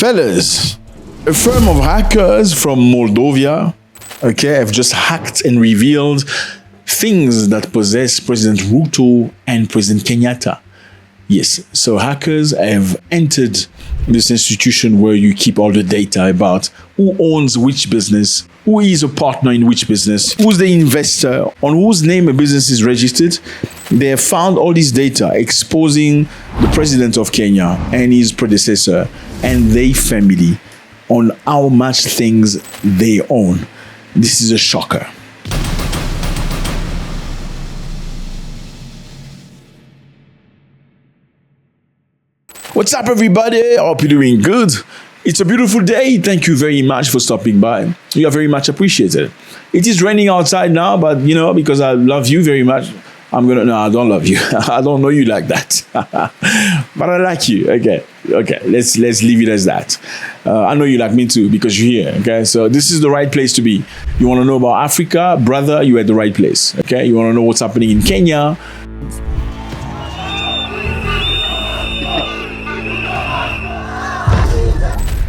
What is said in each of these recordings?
Fellas, a firm of hackers from Moldova, have just hacked and revealed things that possess President Ruto and President Kenyatta. Yes, so hackers have entered this institution where you keep all the data about who owns which business, who is a partner in which business, who's the investor, on whose name a business is registered. They have found all this data exposing the president of Kenya and his predecessor and their family on how much things they own. This is a shocker. What's up, everybody? I hope you're doing good. It's a beautiful day. Thank you very much for stopping by. You are very much appreciated. It is raining outside now, but because I love you very much, no, I don't love you. I don't know you like that. But I like you. Okay. Let's leave it as that. I know you like me too because you're here. Okay. So this is the right place to be. You want to know about Africa, brother? You're at the right place. Okay. You want to know what's happening in Kenya?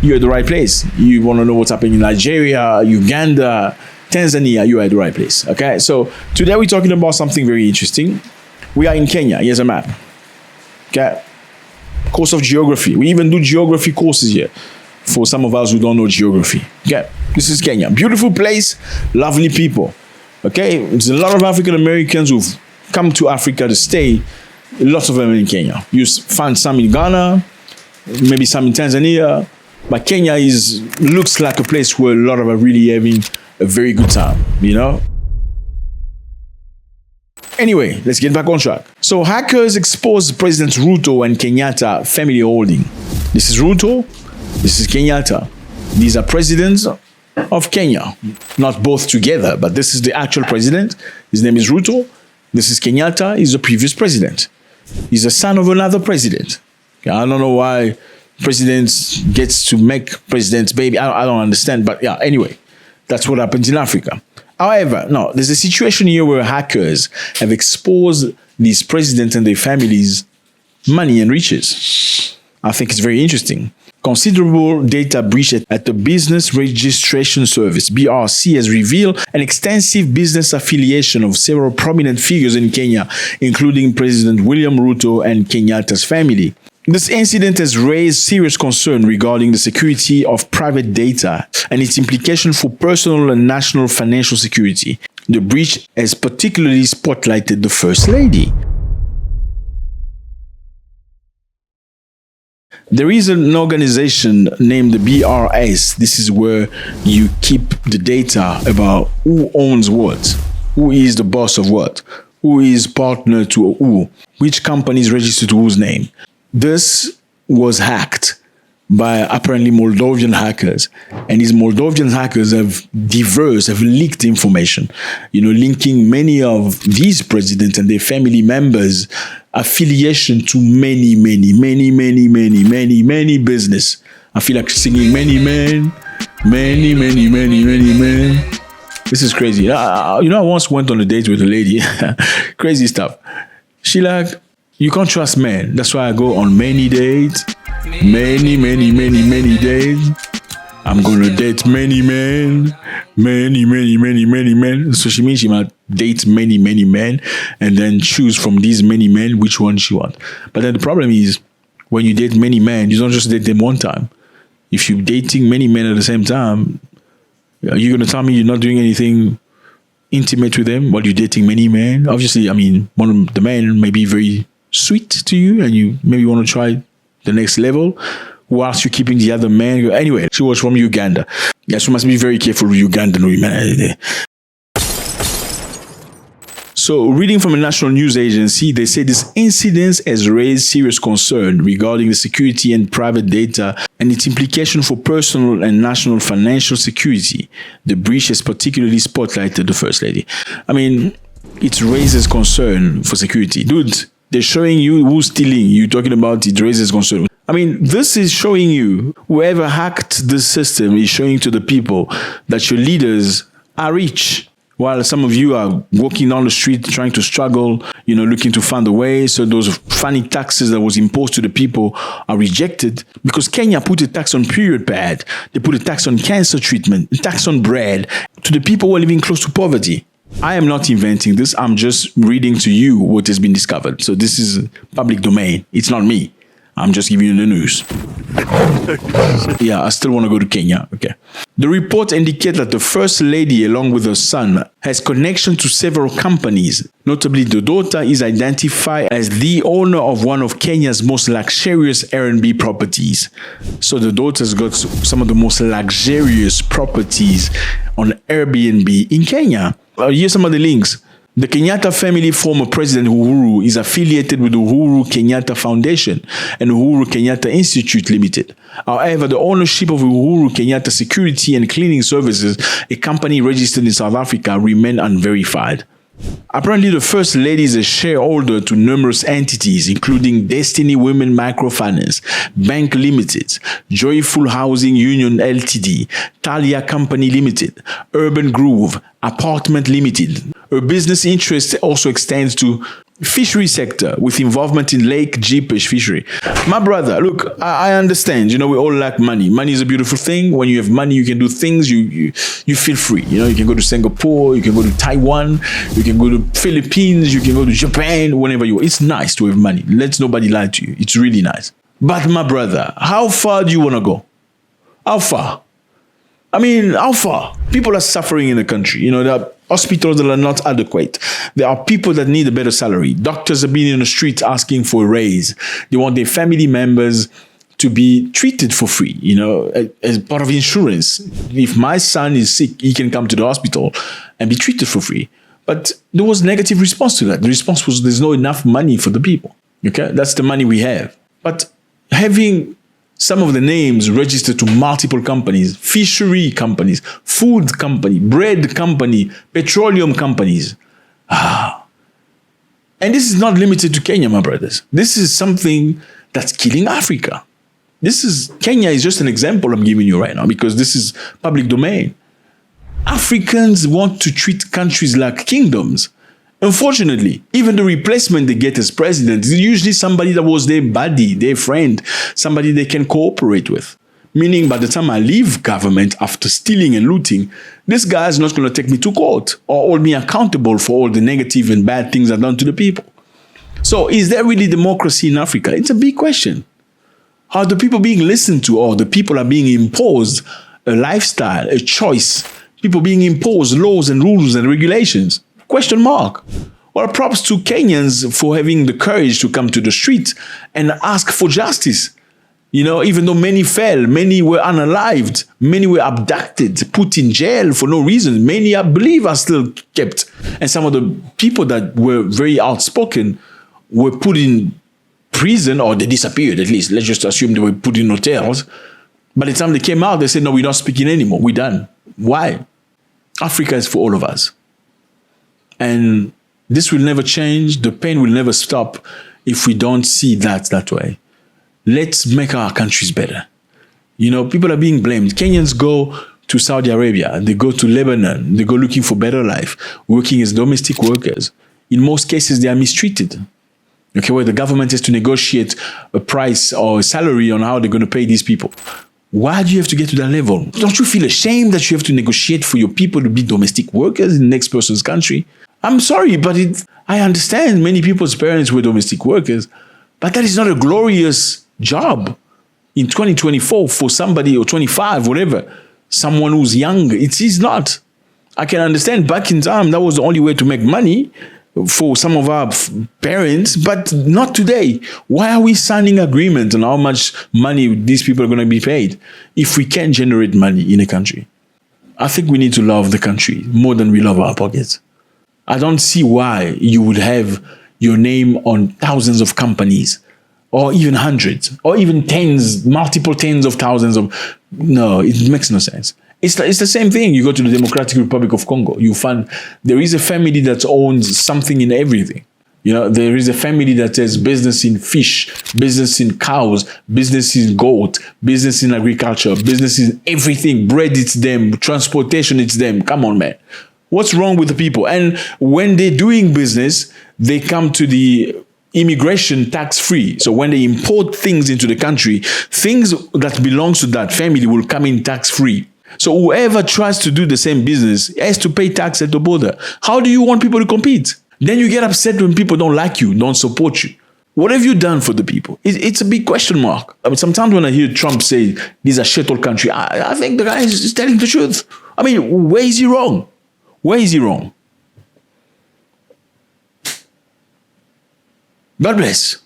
You're at the right place. You want to know what's happening in Nigeria, Uganda, Tanzania, you're at the right place. Okay, so today we're talking about something very interesting. We are in Kenya. Here's a map. Okay, course of geography. We even do geography courses here for some of us who don't know geography. Okay, this is Kenya. Beautiful place, lovely people. Okay, there's a lot of African Americans who've come to Africa to stay. Lots of them in Kenya. You find some in Ghana, maybe some in Tanzania. But Kenya looks like a place where a lot of are really having a very good time, Anyway, let's get back on track. So hackers exposed President Ruto and Kenyatta family holding. This is Ruto, this is Kenyatta. These are presidents of Kenya. Not both together, but this is the actual president. His name is Ruto. This is Kenyatta. He's the previous president. He's the son of another president. I don't know why presidents gets to make presidents baby. I don't understand, but yeah, anyway, that's what happens in Africa. However, no, there's a situation here where hackers have exposed these presidents and their families' money and riches. I think it's very interesting. Considerable data breach at the Business Registration Service, BRC, has revealed an extensive business affiliation of several prominent figures in Kenya, including President William Ruto and Kenyatta's family. This incident has raised serious concern regarding the security of private data and its implication for personal and national financial security. The breach has particularly spotlighted the First Lady. There is an organization named the BRS. This is where you keep the data about who owns what, who is the boss of what, who is partner to who, which company is registered to whose name. This was hacked by apparently Moldovan hackers, and these Moldovan hackers have leaked information, linking many of these presidents and their family members' affiliation to many business. I feel like singing many men. This is crazy. I once went on a date with a lady, crazy stuff. She you can't trust men. That's why I go on many dates. Many days. I'm going to date many men. Many men. So she means she might date many men and then choose from these many men which one she wants. But then the problem is when you date many men, you don't just date them one time. If you're dating many men at the same time, are you going to tell me you're not doing anything intimate with them while you're dating many men? Obviously, one of the men may be very sweet to you and you maybe want to try the next level whilst you're keeping the other man. Anyway, she was from Uganda. Yes, you must be very careful with Ugandan women. So reading from a national news agency, they say this incident has raised serious concern regarding the security and private data and its implication for personal and national financial security. The breach has particularly spotlighted the First Lady. It raises concern for security. Dude, they're showing you who's stealing. You're talking about it raises concern. This is showing you, whoever hacked the system is showing to the people that your leaders are rich. while some of you are walking down the street trying to struggle, looking to find a way. So those funny taxes that was imposed to the people are rejected because Kenya put a tax on period pad. They put a tax on cancer treatment, a tax on bread to the people who are living close to poverty. I am not inventing this. I'm just reading to you what has been discovered. So this is public domain. It's not me. I'm just giving you the news. Yeah, I still want to go to Kenya. Okay. The report indicates that the first lady, along with her son, has connection to several companies. Notably, the daughter is identified as the owner of one of Kenya's most luxurious R&B properties. So the daughter's got some of the most luxurious properties on Airbnb in Kenya. Here's some of the links. The Kenyatta family former President Uhuru is affiliated with the Uhuru Kenyatta Foundation and Uhuru Kenyatta Institute Limited. However, the ownership of Uhuru Kenyatta Security and Cleaning Services, a company registered in South Africa, remain unverified. Apparently, the First Lady is a shareholder to numerous entities, including Destiny Women Microfinance, Bank Limited, Joyful Housing Union Ltd, Talia Company Limited, Urban Groove, Apartment Limited. Her business interest also extends to fishery sector with involvement in Lake Jeepish fishery. My brother, look, I understand, we all lack money. Money is a beautiful thing. When you have money, you can do things, you feel free. You can go to Singapore, you can go to Taiwan, you can go to Philippines, you can go to Japan, whenever you want. It's nice to have money. Let nobody lie to you. It's really nice. But my brother, how far do you want to go? How far? How far? People are suffering in the country. There are hospitals that are not adequate. There are people that need a better salary. Doctors have been in the streets asking for a raise. They want their family members to be treated for free, as part of insurance. If my son is sick, he can come to the hospital and be treated for free. But there was negative response to that. The response was there's not enough money for the people. Okay, that's the money we have. But having some of the names registered to multiple companies, fishery companies, food company, bread company, petroleum companies. And this is not limited to Kenya, my brothers. This is something that's killing Africa. Kenya is just an example I'm giving you right now because this is public domain. Africans want to treat countries like kingdoms. Unfortunately, even the replacement they get as president is usually somebody that was their buddy, their friend, somebody they can cooperate with. Meaning by the time I leave government after stealing and looting, this guy is not going to take me to court or hold me accountable for all the negative and bad things I've done to the people. So is there really democracy in Africa? It's a big question. Are the people being listened to or the people are being imposed a lifestyle, a choice? People being imposed laws and rules and regulations? Question mark. Well, props to Kenyans for having the courage to come to the street and ask for justice. Even though many fell, many were unalived, many were abducted, put in jail for no reason. Many, I believe, are still kept. And some of the people that were very outspoken were put in prison or they disappeared at least. Let's just assume they were put in hotels. By the time they came out, they said, no, we're not speaking anymore. We're done. Why? Africa is for all of us. And this will never change. The pain will never stop if we don't see that way. Let's make our countries better. People are being blamed. Kenyans go to Saudi Arabia. They go to Lebanon. They go looking for better life, working as domestic workers. In most cases, they are mistreated. Okay, where the government has to negotiate a price or a salary on how they're going to pay these people. Why do you have to get to that level? Don't you feel ashamed that you have to negotiate for your people to be domestic workers in the next person's country? I'm sorry, but I understand many people's parents were domestic workers, but that is not a glorious job in 2024 for somebody or 25, whatever, someone who's young. It is not. I can understand back in time, that was the only way to make money for some of our parents, but not today. Why are we signing agreements on how much money these people are going to be paid if we can't generate money in a country? I think we need to love the country more than we love our pockets. I don't see why you would have your name on thousands of companies or even hundreds or even multiple tens of thousands of. No, it makes no sense. It's the same thing. You go to the Democratic Republic of Congo, you find there is a family that owns something in everything. There is a family that has business in fish, business in cows, business in goat, business in agriculture, business in everything. Bread, it's them. Transportation, it's them. Come on, man. What's wrong with the people? And when they're doing business, they come to the immigration tax-free. So when they import things into the country, things that belongs to that family will come in tax-free. So whoever tries to do the same business has to pay tax at the border. How do you want people to compete? Then you get upset when people don't like you, don't support you. What have you done for the people? It's a big question mark. I mean, sometimes when I hear Trump say, these are shithole country, I think the guy is telling the truth. I mean, where is he wrong? Where is he wrong? God bless.